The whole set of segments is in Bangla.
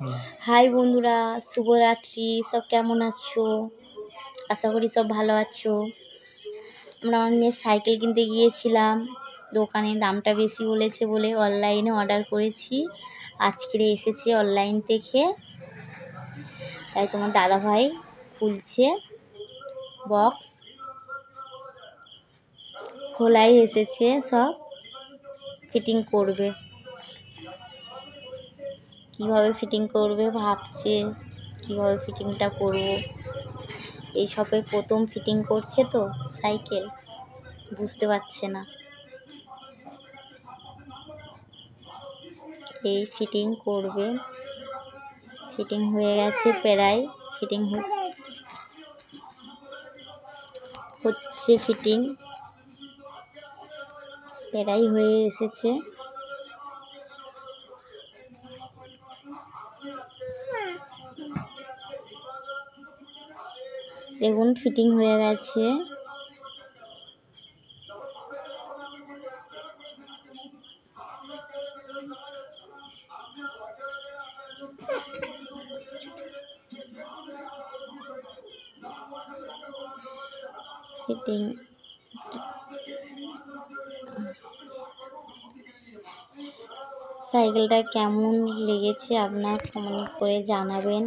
হাই বন্ধুরা, শুভরাত্রি। সব কেমন আছো? আশা করি সব ভালো আছো। আমরা আমার মেয়ের সাইকেল কিনতে গিয়েছিলাম, দোকানে দামটা বেশি বলেছে বলে অনলাইনে অর্ডার করেছি। আজকে এসেছে অনলাইন থেকে, তাই তোমার দাদাভাই খুলছে বক্স। খোলাই এসেছে, সব ফিটিং করবে। কিভাবে ফিটিং করবে ভাবছে, কিভাবে ফিটিংটা করব। এই সবে প্রথম ফিটিং করছে তো সাইকেল, বুঝতে পারছে না। এই ফিটিং করবে, ফিটিং হয়ে গেছে প্রায়। ফিটিং হচ্ছে, ফিটিং প্রায় হয়ে এসেছে। দেখুন ফিটিং হয়ে গেছে। ফিটিং সাইকেলটা কেমন লেগেছে আপনার কমেন্ট করে জানাবেন,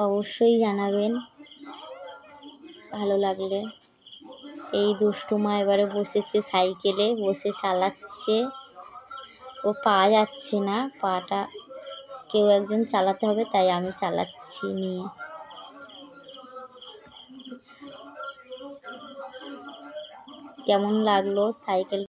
অবশ্যই জানাবেন ভালো লাগলে। এই দুষ্টু মা এবারে বসেছে সাইকেলে, বসে চালাচ্ছে। ও পা যাচ্ছে না, পাটা কেউ একজন চালাতে হবে, তাই আমি চালাচ্ছি নিয়ে। কেমন লাগলো সাইকেল?